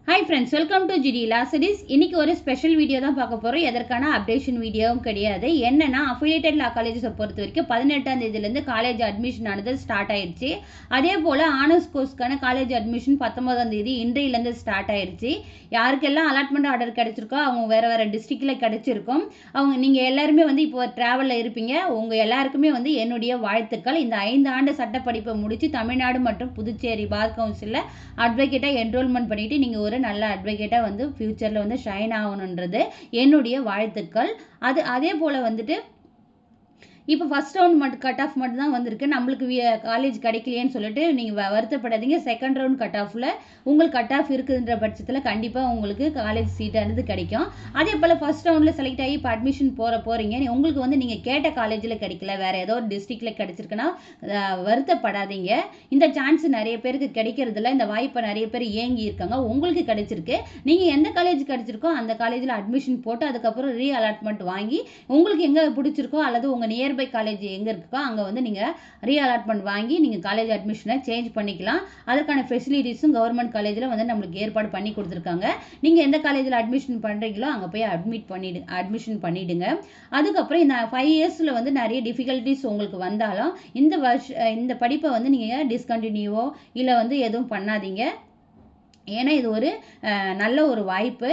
Hi friends, welcome to GD Law Studies. இன்னைக்கு ஒரு special video தான் பார்க்க போறோம். எதற்கான அப்டேஷன் வீடியோவும் கிடையாது. என்னன்னா அஃபிலியேட்டட் லா காலேஜஸை பொறுத்த வரைக்கும் 18ஆம் தேதியிலேருந்து காலேஜ் அட்மிஷன் ஆனது ஸ்டார்ட் ஆயிடுச்சு. அதே போல் ஆனர்ஸ் கோர்ஸ்க்கான காலேஜ் அட்மிஷன் 19ஆம் தேதி இன்றையிலேருந்து ஸ்டார்ட் ஆயிடுச்சு. யாருக்கெல்லாம் அலாட்மெண்ட் ஆர்டர் கிடைச்சிருக்கோ அவங்க வேறு வேறு டிஸ்ட்ரிக்டில் கிடைச்சிருக்கும். நீங்கள் எல்லாருமே இப்போ ட்ராவலில் இருப்பீங்க. உங்கள் எல்லாருக்குமே என்னுடைய வாழ்த்துக்கள். இந்த 5 ஆண்டு சட்டப்படிப்பை முடித்து தமிழ்நாடு மற்றும் புதுச்சேரி பார் கவுன்சிலில் அட்வொகேட்டாக என்ரோல்மெண்ட் பண்ணிவிட்டு நீங்கள் ஒரு நல்ல அட்வொகேட்டாக ஃபியூச்சரில் ஷைன் ஆகணுன்றது என்னுடைய வாழ்த்துக்கள். அதே போல் இப்போ ஃபஸ்ட் ரவுண்ட் கட் ஆஃப் மட்டும் தான் வந்திருக்கு. நம்மளுக்கு காலேஜ் கிடைக்கலையேன்னு சொல்லிட்டு நீங்கள் வருத்தப்படாதீங்க. செகண்ட் ரவுண்ட் கட் ஆஃபில் உங்களுக்கு கட் ஆஃப் இருக்குதுன்ற பட்சத்தில் கண்டிப்பாக உங்களுக்கு காலேஜ் சீட்டானது கிடைக்கும். அதே போல் ஃபஸ்ட் ரவுண்டில் செலக்ட் ஆகி இப்போ அட்மிஷன் போகிறீங்க. உங்களுக்கு நீங்கள் கேட்ட காலேஜில் கிடைக்கல, வேறு ஏதோ ஒரு டிஸ்ட்ரிக்டில் கிடைச்சிருக்குன்னா வருத்தப்படாதீங்க. இந்த சான்ஸ் நிறைய பேருக்கு கிடைக்கிறதில்ல. இந்த வாய்ப்பை நிறைய பேர் ஏங்கி இருக்காங்க. உங்களுக்கு கிடைச்சிருக்கு. நீங்கள் எந்த காலேஜ் கிடைச்சிருக்கோ அந்த காலேஜில் அட்மிஷன் போட்டு அதுக்கப்புறம் ரீ அலாட்மெண்ட் வாங்கி உங்களுக்கு எங்கே பிடிச்சிருக்கோ அல்லது உங்கள் நியர்பை காலேஜ் எங்கே இருக்கோ அங்கே நீங்கள் ரீ அலாட்மெண்ட் வாங்கி நீங்கள் காலேஜ் அட்மிஷனை சேஞ்ச் பண்ணிக்கலாம். அதற்கான ஃபெசிலிட்டிஸும் கவர்மெண்ட் காலேஜில் நம்மளுக்கு ஏற்பாடு பண்ணி கொடுத்துருக்காங்க. நீங்கள் எந்த காலேஜில் அட்மிஷன் பண்ணுறீங்களோ அங்கே போய் அட்மிஷன் பண்ணிவிடுங்க. அதுக்கப்புறம் இந்த 5 இயர்ஸில் நிறைய டிஃபிகல்ட்டிஸ் உங்களுக்கு வந்தாலும் இந்த படிப்பை நீங்கள் டிஸ்கண்டினியூவோ இல்லை எதுவும் பண்ணாதீங்க. ஏன்னா இது ஒரு நல்ல ஒரு வாய்ப்பு.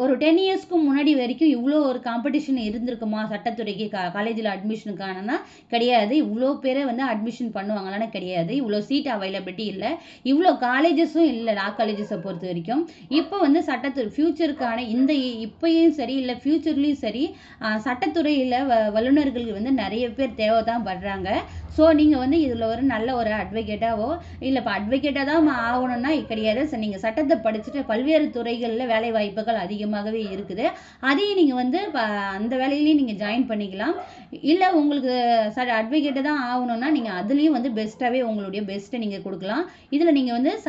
ஒரு 10 இயர்ஸ்க்கு முன்னாடி வரைக்கும் இவ்வளோ ஒரு காம்படிஷன் இருந்திருக்குமா சட்டத்துறைக்கு காலேஜில் அட்மிஷனுக்கானா கிடையாது. இவ்வளோ பேரை அட்மிஷன் பண்ணுவாங்களான்னு கிடையாது. இவ்வளோ சீட் அவைலபிலிட்டி இல்லை, இவ்வளோ காலேஜஸும் இல்லை லா காலேஜஸை பொறுத்த வரைக்கும். இப்போ சட்டத்துறை ஃபியூச்சருக்கான இப்பயும் சரி இல்லை ஃபியூச்சர்லேயும் சரி சட்டத்துறையில் வல்லுநர்கள் நிறைய பேர் தேவை தான் படுறாங்க. ஸோ நீங்கள் இதில் ஒரு நல்ல ஒரு அட்வொகேட்டாவோ இல்லை இப்போ அட்வொகேட்டாக தான் ஆகணும்னா கிடையாது. நீங்கள் சட்டத்தை படிச்சுட்டு பல்வேறு துறைகளில் வேலை வாய்ப்புகள் அதிகமாகவே இருக்குது. அதையும் நீங்கள் அந்த வேலையிலையும் நீங்கள் ஜாயின் பண்ணிக்கலாம். இல்லை உங்களுக்கு அட்வொகேட்டாக தான் ஆகணும்னா நீங்கள் அதுலேயும் பெஸ்ட்டாகவே உங்களுடைய பெஸ்ட்டை நீங்கள் கொடுக்கலாம். இதில் நீங்கள்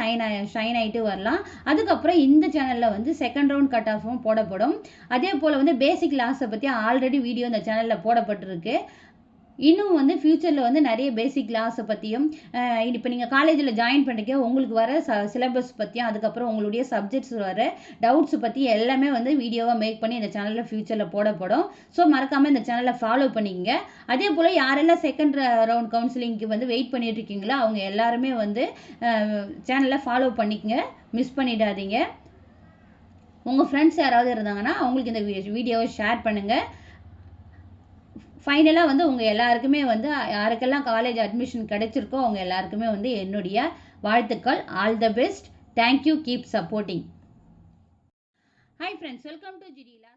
ஷைன் ஆகிட்டு வரலாம். அதுக்கப்புறம் இந்த சேனலில் செகண்ட் ரவுண்ட் கட் ஆஃபும் போடப்படும். அதே போல் பேசிக் லாஸை பற்றி ஆல்ரெடி வீடியோ இந்த சேனலில் போடப்பட்டிருக்கு. இன்னும் ஃபியூச்சரில் நிறைய பேசிக் லாஸை பற்றியும் இப்போ நீங்கள் காலேஜில் ஜாயின் பண்ணிக்க உங்களுக்கு வர சிலபஸ் பற்றியும் அதுக்கப்புறம் உங்களுடைய சப்ஜெக்ட்ஸ் வர டவுட்ஸ் பற்றி எல்லாமே வீடியோவாக மேக் பண்ணி இந்த சேனலில் ஃபியூச்சரில் போடப்படும். ஸோ மறக்காமல் இந்த சேனலை ஃபாலோ பண்ணிக்கங்க. அதே போல் யாரெல்லாம் செகண்ட் ரவுண்ட் கவுன்சிலிங்க்கு வெயிட் பண்ணிட்டு இருக்கீங்களோ அவங்க எல்லாருமே சேனலை ஃபாலோ பண்ணிக்கங்க, மிஸ் பண்ணிடாதீங்க. உங்கள் ஃப்ரெண்ட்ஸ் யாராவது இருந்தாங்கன்னா அவங்களுக்கு இந்த வீடியோவை ஷேர் பண்ணுங்கள். ஃபைனலாக உங்கள் எல்லாருக்குமே யாருக்கெல்லாம் காலேஜ் அட்மிஷன் கிடைச்சிருக்கோ அவங்க எல்லாருக்குமே என்னுடைய வாழ்த்துக்கள். All the best. Thank you. Keep supporting. Hi friends, welcome to GD law.